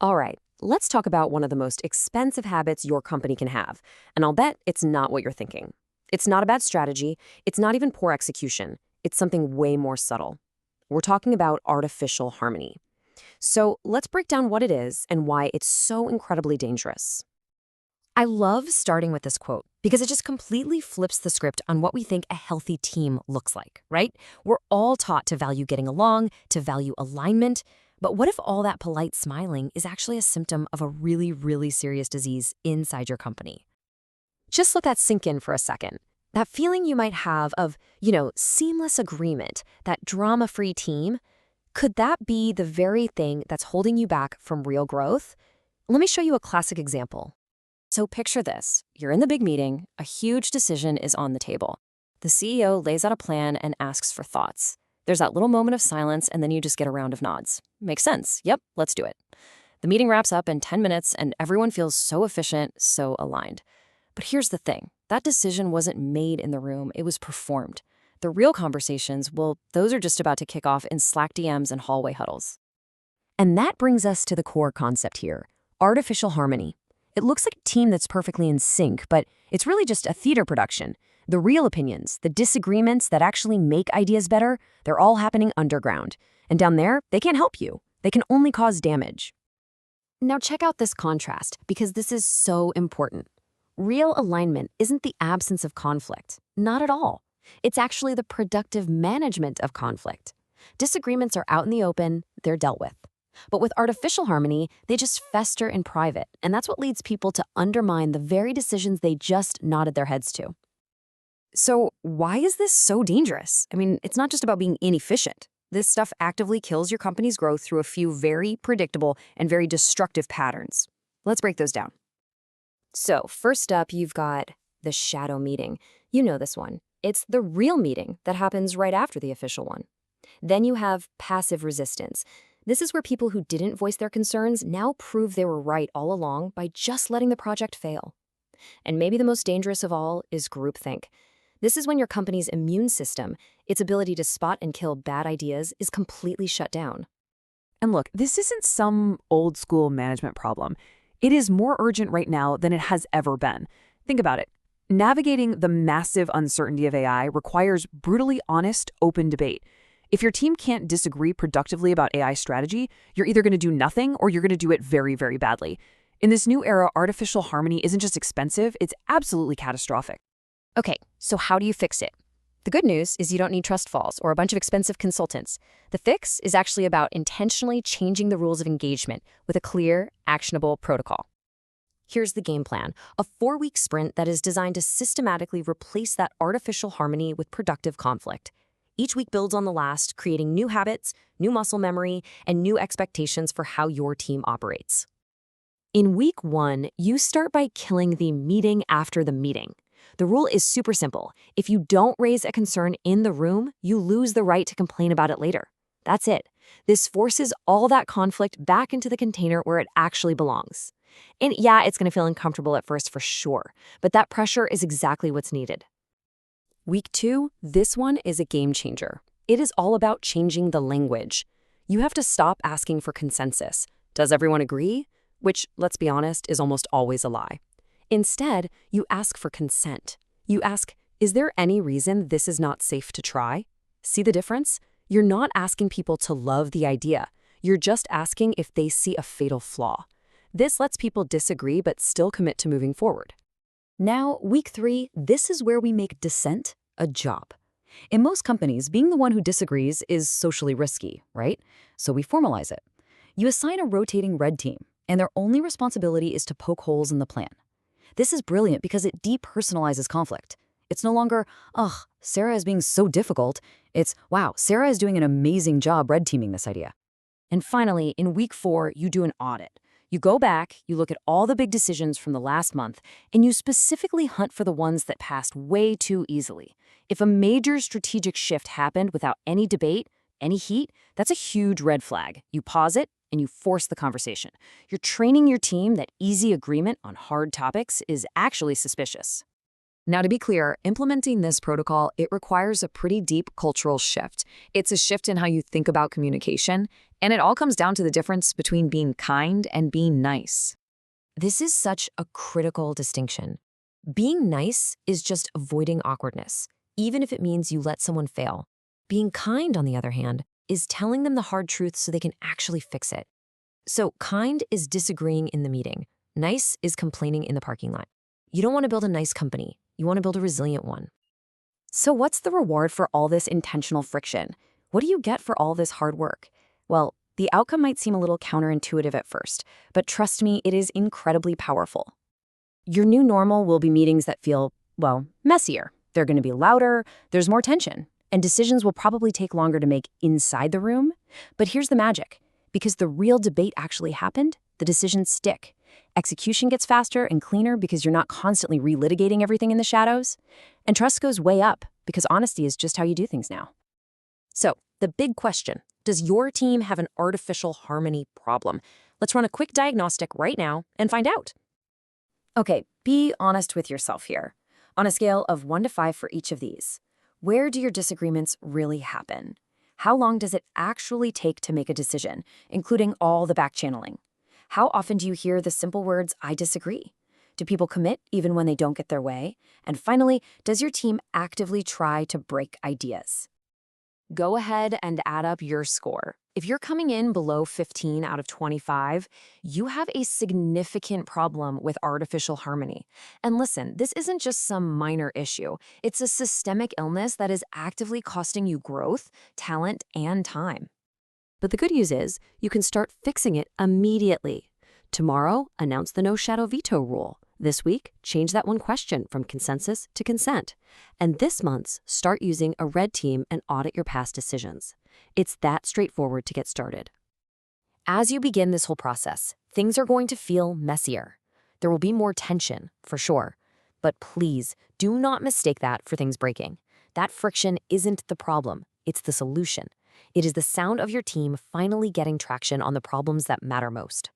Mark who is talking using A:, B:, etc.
A: All right, let's talk about one of the most expensive habits your company can have. And I'll bet it's not what you're thinking. It's not a bad strategy. It's not even poor execution. It's something way more subtle. We're talking about artificial harmony. So let's break down what it is and why it's so incredibly dangerous. I love starting with this quote because it just completely flips the script on what we think a healthy team looks like, right? We're all taught to value getting along, to value alignment. But what if all that polite smiling is actually a symptom of a really, really serious disease inside your company? Just let that sink in for a second. That feeling you might have of, seamless agreement, that drama-free team, could that be the very thing that's holding you back from real growth? Let me show you a classic example. So picture this. You're in the big meeting, a huge decision is on the table. The CEO lays out a plan and asks for thoughts. There's that little moment of silence, and then you just get a round of nods. Makes sense. Yep, let's do it. The meeting wraps up in 10 minutes, and everyone feels so efficient, so aligned. But here's the thing. That decision wasn't made in the room, it was performed. The real conversations, well, those are just about to kick off in Slack DMs and hallway huddles. And that brings us to the core concept here, artificial harmony. It looks like a team that's perfectly in sync, but it's really just a theater production. The real opinions, the disagreements that actually make ideas better, they're all happening underground. And down there, they can't help you. They can only cause damage. Now check out this contrast, because this is so important. Real alignment isn't the absence of conflict. Not at all. It's actually the productive management of conflict. Disagreements are out in the open, they're dealt with. But with artificial harmony, they just fester in private, and that's what leads people to undermine the very decisions they just nodded their heads to. So why is this so dangerous? I mean, it's not just about being inefficient. This stuff actively kills your company's growth through a few very predictable and very destructive patterns. Let's break those down. So first up, you've got the shadow meeting. You know this one. It's the real meeting that happens right after the official one. Then you have passive resistance. This is where people who didn't voice their concerns now prove they were right all along by just letting the project fail. And maybe the most dangerous of all is groupthink. This is when your company's immune system, its ability to spot and kill bad ideas, is completely shut down.
B: And look, this isn't some old school management problem. It is more urgent right now than it has ever been. Think about it. Navigating the massive uncertainty of AI requires brutally honest, open debate. If your team can't disagree productively about AI strategy, you're either going to do nothing or you're going to do it very, very badly. In this new era, artificial harmony isn't just expensive, it's absolutely catastrophic.
A: Okay, so how do you fix it? The good news is you don't need trust falls or a bunch of expensive consultants. The fix is actually about intentionally changing the rules of engagement with a clear, actionable protocol. Here's the game plan, a 4-week sprint that is designed to systematically replace that artificial harmony with productive conflict. Each week builds on the last, creating new habits, new muscle memory, and new expectations for how your team operates. In week 1, you start by killing the meeting after the meeting. The rule is super simple. If you don't raise a concern in the room, you lose the right to complain about it later. That's it. This forces all that conflict back into the container where it actually belongs. And yeah, it's going to feel uncomfortable at first for sure, but that pressure is exactly what's needed. Week 2, this one is a game changer. It is all about changing the language. You have to stop asking for consensus. Does everyone agree? Which, let's be honest, is almost always a lie. Instead, you ask for consent. You ask, is there any reason this is not safe to try? See the difference? You're not asking people to love the idea. You're just asking if they see a fatal flaw. This lets people disagree but still commit to moving forward. Now, week 3, this is where we make dissent a job. In most companies, being the one who disagrees is socially risky, right? So we formalize it. You assign a rotating red team, and their only responsibility is to poke holes in the plan. This is brilliant because it depersonalizes conflict. It's no longer, ugh, Sarah is being so difficult. It's, wow, Sarah is doing an amazing job red teaming this idea. And finally, in week 4, you do an audit. You go back, you look at all the big decisions from the last month, and you specifically hunt for the ones that passed way too easily. If a major strategic shift happened without any debate, any heat, that's a huge red flag. You pause it, and you force the conversation. You're training your team that easy agreement on hard topics is actually suspicious. Now, to be clear, implementing this protocol, it requires a pretty deep cultural shift. It's a shift in how you think about communication, and it all comes down to the difference between being kind and being nice. This is such a critical distinction. Being nice is just avoiding awkwardness, even if it means you let someone fail. Being kind, on the other hand, is telling them the hard truth so they can actually fix it. So kind is disagreeing in the meeting. Nice is complaining in the parking lot. You don't want to build a nice company. You want to build a resilient one.
B: So what's the reward for all this intentional friction? What do you get for all this hard work? Well, the outcome might seem a little counterintuitive at first, but trust me, it is incredibly powerful. Your new normal will be meetings that feel, well, messier. They're going to be louder, there's more tension, and decisions will probably take longer to make inside the room. But here's the magic. Because the real debate actually happened, the decisions stick. Execution gets faster and cleaner because you're not constantly relitigating everything in the shadows. And trust goes way up because honesty is just how you do things now. So, the big question, does your team have an artificial harmony problem? Let's run a quick diagnostic right now and find out. Okay, be honest with yourself here. On a scale of 1 to 5 for each of these, where do your disagreements really happen? How long does it actually take to make a decision, including all the back-channeling? How often do you hear the simple words, "I disagree"? Do people commit even when they don't get their way? And finally, does your team actively try to break ideas? Go ahead and add up your score. If you're coming in below 15 out of 25, you have a significant problem with artificial harmony. And listen, this isn't just some minor issue. It's a systemic illness that is actively costing you growth, talent, and time. But the good news is, you can start fixing it immediately. Tomorrow, announce the no shadow veto rule. This week, change that one question from consensus to consent. And this month, start using a red team and audit your past decisions. It's that straightforward to get started. As you begin this whole process, things are going to feel messier. There will be more tension, for sure. But please, do not mistake that for things breaking. That friction isn't the problem, it's the solution. It is the sound of your team finally getting traction on the problems that matter most.